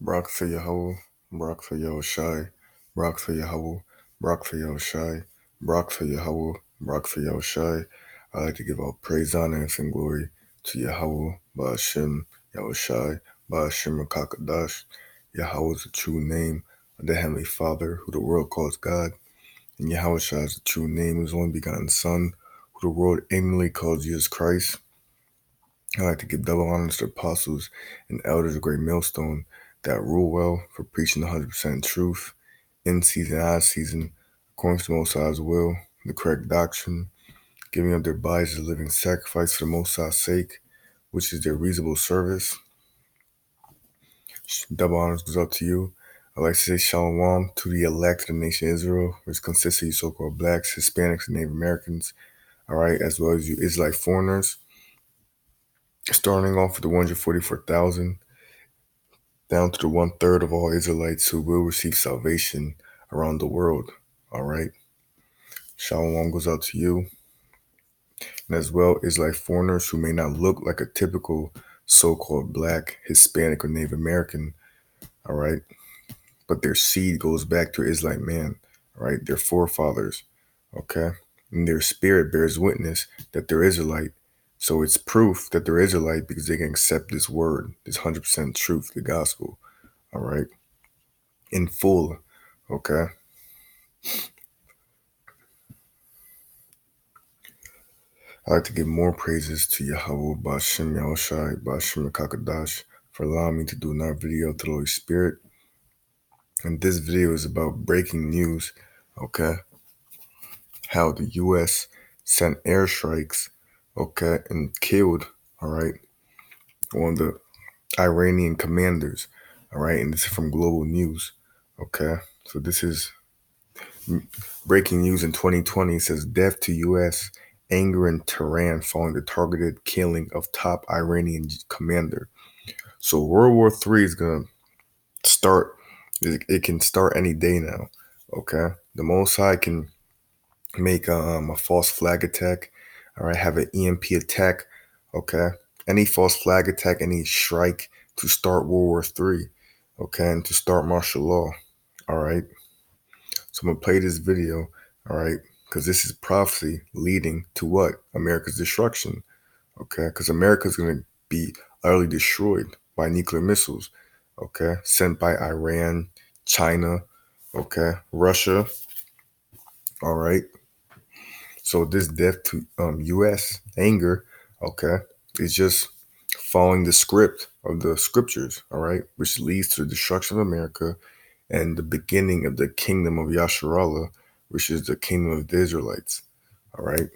Barak for Yahweh, Barak for Yahushai, Barak for Yahweh, Barak for Yahushai, Barak for Yahweh, Barak for Yahushai. I like to give all praise, honor, and glory to Yahweh, Ba'ashem, Yahushai, Ba'ashem Rakakadash. Yahweh is the true name of the Heavenly Father, who the world calls God, and Yahushai is the true name of His only begotten Son, who the world ignorantly calls Jesus Christ. I like to give double honors to apostles and elders of Great Millstone that rule well for preaching the 100% truth, in season, out of season, according to the Most High's will, the correct doctrine, giving up their bodies as a living sacrifice for the Most High's sake, which is their reasonable service. Double honors goes out to you. I like to say shalom to the elect of the nation of Israel, which consists of you so-called blacks, Hispanics, and Native Americans, all right, as well as you Israelite foreigners. Starting off with the 144,000, down to the 1/3 of all Israelites who will receive salvation around the world. All right. Shalom goes out to you. And as well, Israelite foreigners who may not look like a typical so-called black, Hispanic, or Native American. All right. But their seed goes back to Israelite man. All right. Their forefathers. Okay. And their spirit bears witness that they're Israelite. So it's proof that they're Israelite because they can accept this word, this 100% truth, the gospel. All right. In full. Okay. I like to give more praises to Yahweh, Ba'ashem Yahushai, Ba'ashem Kakadash, for allowing me to do another video to the Holy Spirit. And this video is about breaking news, okay? How the U.S. sent airstrikes, okay, and killed, all right, one of the Iranian commanders, all right? And this is from Global News, okay? So this is breaking news in 2020. It says, death to U.S. anger in Tehran following the targeted killing of top Iranian commander. So World War III is going to start. It can start any day now, okay? The Most High can make a false flag attack, all right? Have an EMP attack, okay? Any false flag attack, any strike to start World War III, okay? And to start martial law, all right? So I'm going to play this video, all right, because this is prophecy leading to what? America's destruction, okay? Because America's going to be utterly destroyed by nuclear missiles, okay? Sent by Iran, China, okay? Russia, all right? So this death to U.S. anger, okay, is just following the script of the scriptures, all right, which leads to the destruction of America and the beginning of the kingdom of Yasharallah, which is the kingdom of the Israelites. All right.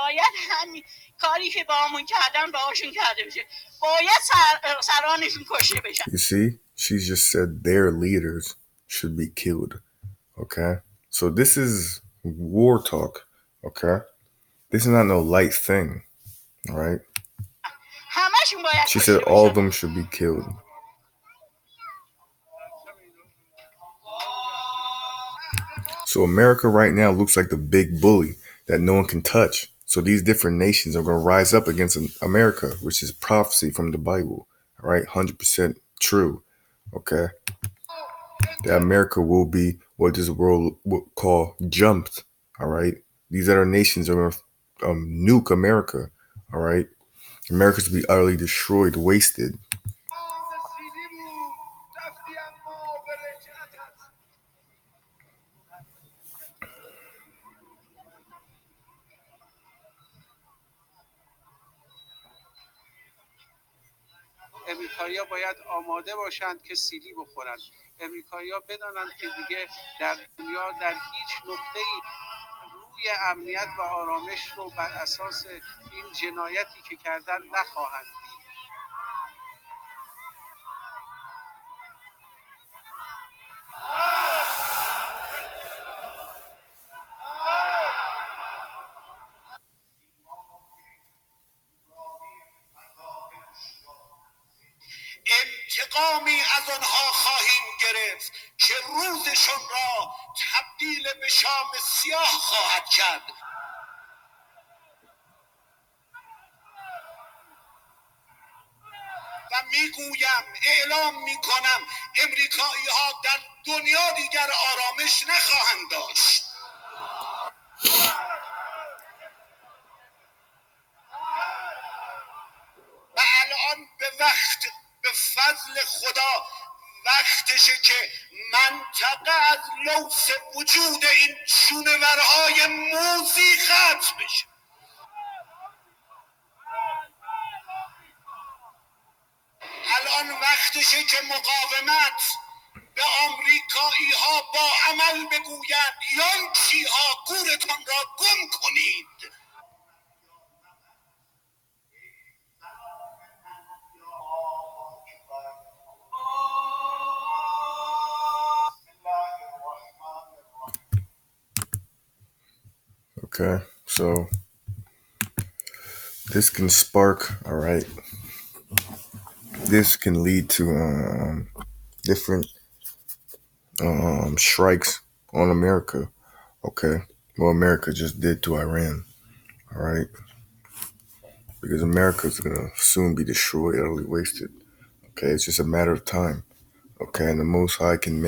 باید همین کاری که باهامون کردن باهاشون کرده بشه. باید سرانشون کشته بشن. You see, she just said their leaders should be killed. Okay? So this is war talk. Okay? This is not no light thing. All right? She said all of them should be killed. So America right now looks like the big bully that no one can touch. So these different nations are going to rise up against America, which is prophecy from the Bible, all right? 100% true, okay? That America will be what this world will call jumped, all right? These other nations are going to nuke America, all right? America's to be utterly destroyed, wasted. امریکایی‌ها باید آماده باشند که سیلی بخورند. امریکایی‌ها بدانند که دیگه در دنیا در هیچ نقطه‌ای روی امنیت و آرامش رو بر اساس این جنایتی که کردن نخواهند دید. انتقامی از آنها خواهیم گرفت که روزشون را تبدیل به شام سیاه خواهد کرد. و میگویم، اعلام میکنم، امریکایی ها در دنیا دیگر آرامش نخواهند داشت. و الان به فضل خدا وقتشه که منطقه از لوث وجود این جونورهای موذی ختم بشه. الان وقتشه که مقاومت به آمریکایی ها با عمل بگوید یانکی ها گورتان را گم کنید. Okay, so this can spark, all right, this can lead to different strikes on America. Okay, well, America just did to Iran, all right, because America's gonna soon be destroyed, utterly wasted. Okay, it's just a matter of time. Okay, and the Most High can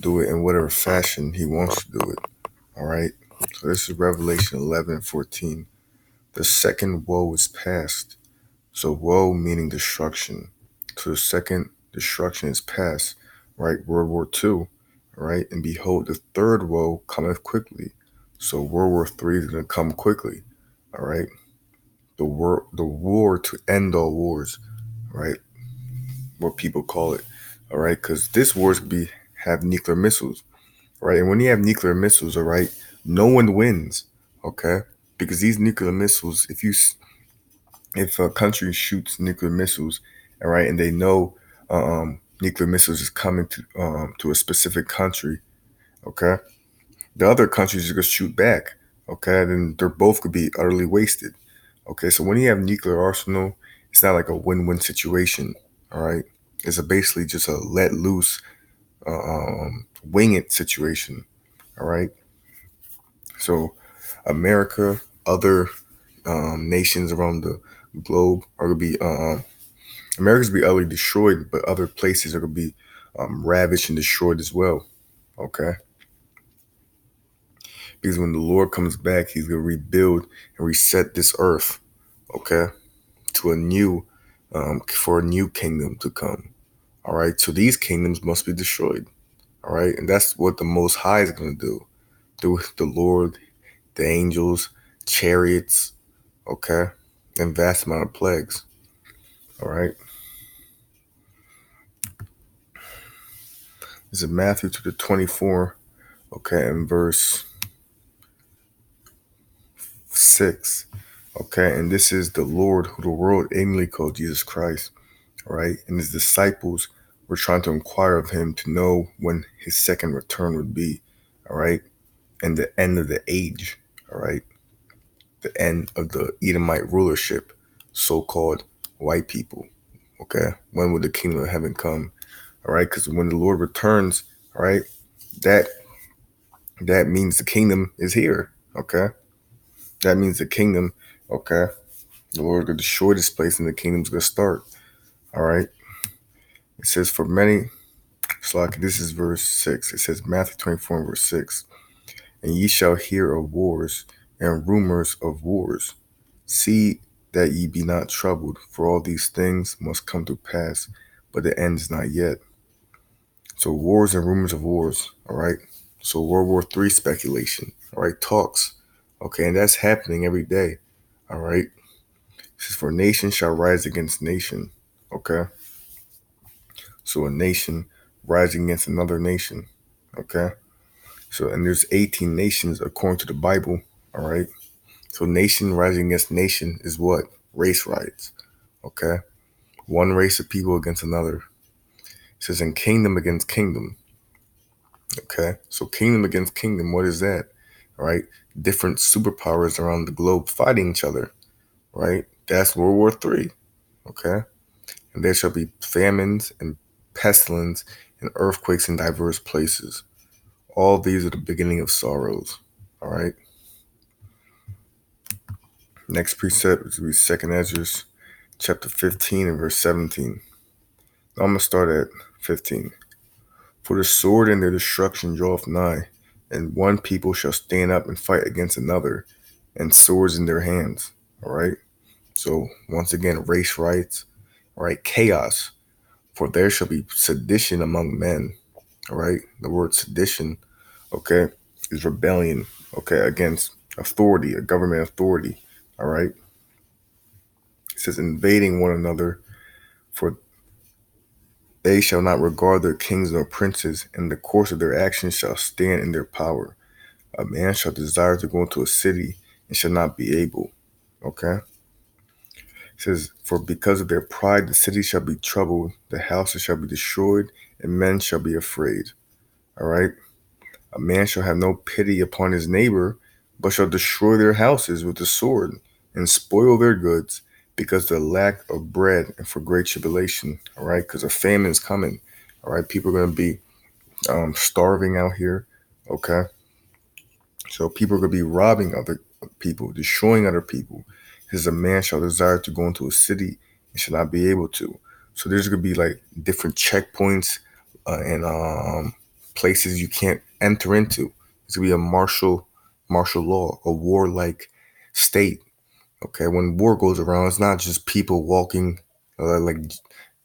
do it in whatever fashion He wants to do it. All right, so this is Revelation 11:14. The second woe is past. So woe meaning destruction. So the second destruction is past, right? World War II, right? And behold, the third woe cometh quickly. So World War III is going to come quickly, all right? The war to end all wars, right? What people call it, all right? Because this war is going to have nuclear missiles, right? And when you have nuclear missiles, all right, no one wins, okay? Because these nuclear missiles, if a country shoots nuclear missiles, all right, and they know nuclear missiles is coming to a specific country, okay, the other countries are gonna shoot back, okay, then they're both could be utterly wasted, okay. So when you have nuclear arsenal, it's not like a win-win situation, all right. It's basically just a let loose, wing it situation, all right. So America, other nations around the globe are gonna be America's gonna be utterly destroyed, but other places are gonna be ravaged and destroyed as well. Okay, because when the Lord comes back, He's gonna rebuild and reset this earth. Okay, to a new, for a new kingdom to come. All right, so these kingdoms must be destroyed. All right, and that's what the Most High is gonna do through the Lord, the angels, chariots. Okay, and vast amount of plagues. All right. This is Matthew chapter 24, okay, in verse 6. Okay, and this is the Lord who the world inly called Jesus Christ, all right? And His disciples were trying to inquire of Him to know when His second return would be, all right? And the end of the age, all right? The end of the Edomite rulership, so-called white people, okay? When would the kingdom of heaven come, all right? Because when the Lord returns, all right, that that means the kingdom is here, okay? That means the kingdom, okay? The Lord will destroy this place and the kingdom's going to start. All right. It says, for many, it's like this is verse 6. It says, Matthew 24 and verse 6. And ye shall hear of wars and rumors of wars. See that ye be not troubled, for all these things must come to pass, but the end is not yet. So wars and rumors of wars. All right. So World War III speculation. All right. Talks. Okay. And that's happening every day. All right. It says, for nation shall rise against nation. Okay. So a nation rising against another nation. Okay. So, and there's 18 nations according to the Bible. All right. So, nation rising against nation is what? Race riots. Okay. One race of people against another. It says, in kingdom against kingdom. Okay. So, kingdom against kingdom, what is that? All right. Different superpowers around the globe fighting each other. Right. That's World War III. Okay. And there shall be famines and pestilence and earthquakes in diverse places. All these are the beginning of sorrows. All right. Next precept is to be Second Ezra, chapter 15 and verse 17. I'm gonna start at 15. For the sword and their destruction draweth nigh, and one people shall stand up and fight against another, and swords in their hands. All right. So once again, race riots. All right, chaos. For there shall be sedition among men. All right. The word sedition, okay, is rebellion, okay, against authority, a government authority. All right. It says invading one another, for they shall not regard their kings nor princes, and the course of their actions shall stand in their power. A man shall desire to go into a city and shall not be able. Okay. It says, for because of their pride the city shall be troubled, the houses shall be destroyed, and men shall be afraid. All right. A man shall have no pity upon his neighbor, but shall destroy their houses with the sword, and spoil their goods, because of the lack of bread and for great tribulation. All right, because a famine is coming. All right, people are going to be starving out here. Okay, so people are going to be robbing other people, destroying other people. Because a man shall desire to go into a city and shall not be able to. So there's going to be like different checkpoints and places you can't enter into. It's going to be a martial law, a warlike state. Okay, when war goes around, it's not just people walking like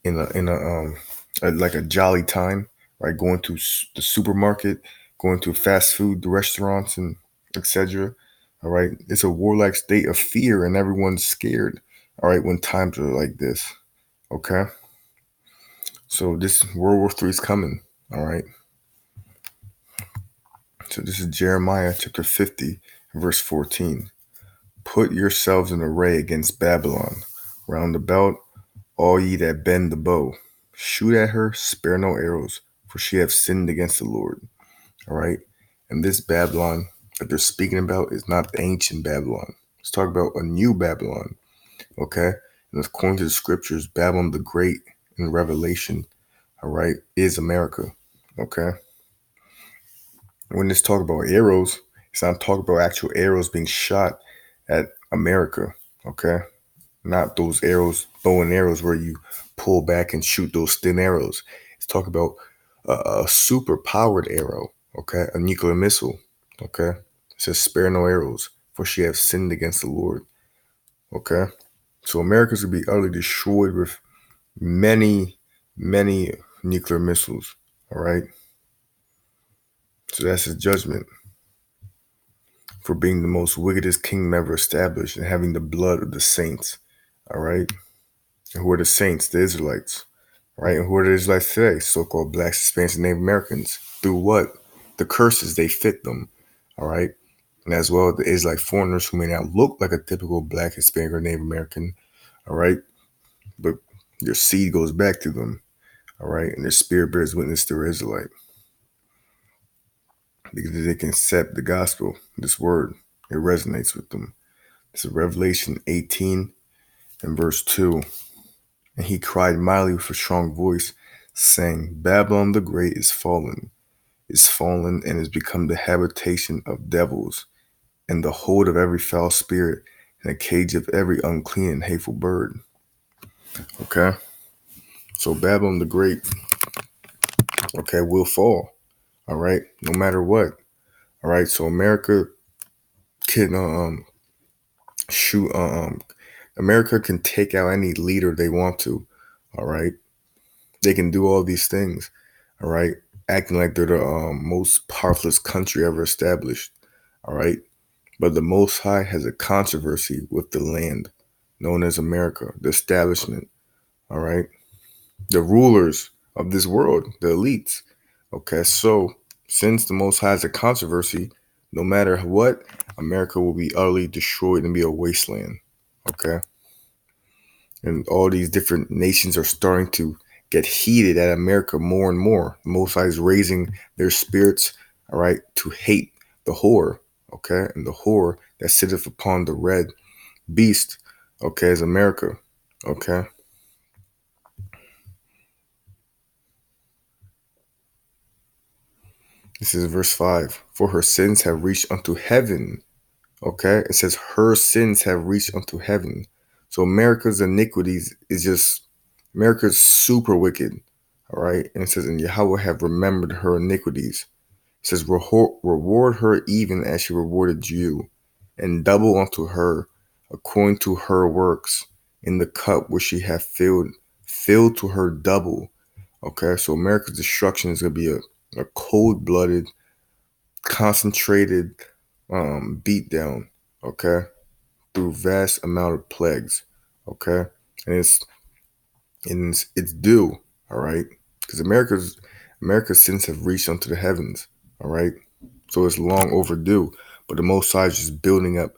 in a like a jolly time, right? Going to the supermarket, going to fast food restaurants, and etc. All right, it's a warlike state of fear, and everyone's scared. All right, when times are like this. Okay, so this World War III is coming. All right, so this is Jeremiah chapter 50, verse 14. Put yourselves in array against Babylon, round about all ye that bend the bow. Shoot at her, spare no arrows, for she hath sinned against the Lord. All right. And this Babylon that they're speaking about is not the ancient Babylon. Let's talk about a new Babylon. Okay. And according to the scriptures, Babylon the Great in Revelation, all right, is America. Okay. When this talk about arrows, it's not talking about actual arrows being shot at America. Okay. Not those arrows, bow and arrows where you pull back and shoot those thin arrows. It's talking about a super powered arrow, okay? A nuclear missile, okay? It says, spare no arrows, for she have sinned against the Lord, okay? So America's going to be utterly destroyed with many, many nuclear missiles, all right? So that's his judgment for being the most wickedest kingdom ever established and having the blood of the saints, all right? And who are the saints? The Israelites, right? And who are the Israelites today? So-called blacks, Hispanics, and Native Americans. Through what? The curses they fit them, all right? And as well, the Israelite foreigners who may not look like a typical black, Hispanic, or Native American, all right? But their seed goes back to them, all right? And their spirit bears witness to Israelite because they can accept the gospel, this word. It resonates with them. This is Revelation 18 and verse 2. And he cried mightily with a strong voice, saying, Babylon the Great is fallen, and is become the habitation of devils, and the hold of every foul spirit, and a cage of every unclean and hateful bird. Okay? So Babylon the Great, okay, will fall. All right? No matter what. All right? So America can shoot America can take out any leader they want to. All right? They can do all these things. All right? Acting like they're the most powerful country ever established. All right? But the Most High has a controversy with the land known as America, the establishment, all right? The rulers of this world, the elites. Okay, so since the Most High is a controversy, no matter what, America will be utterly destroyed and be a wasteland. Okay, and all these different nations are starting to get heated at America more and more. The Most High is raising their spirits, all right, to hate the whore. Okay, and the whore that sitteth upon the red beast, okay, is America. Okay. This is verse 5. For her sins have reached unto heaven. Okay. It says her sins have reached unto heaven. So America's iniquities is just, America's super wicked. All right. And it says, and Yahweh have remembered her iniquities. It says, reward her even as she rewarded you, and double unto her according to her works in the cup which she hath filled to her double. Okay, so America's destruction is going to be a cold-blooded, concentrated beatdown, okay, through vast amount of plagues, okay, and it's due, all right, because America's sins have reached unto the heavens, all right, so it's long overdue, but the Most High is just building up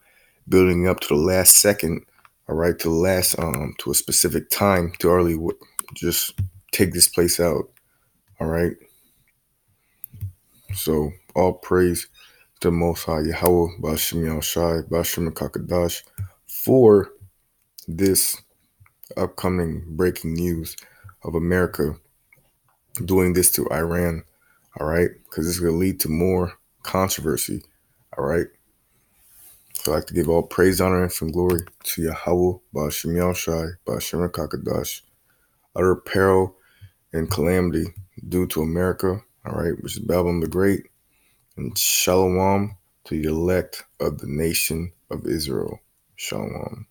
to the last second, all right, to the last to a specific time to early just take this place out, all right. So all praise to Most High Yahweh, Bashim Yahushai, Bashim Kakadash, for this upcoming breaking news of America doing this to Iran, all right? Because this is going to lead to more controversy, all right? So I'd like to give all praise, honor, and from glory to Yahweh, Bashim Yahushai, Bashim Kakadash, utter peril and calamity due to America, all right, which is Babylon the Great, and shalom to the elect of the nation of Israel. Shalom.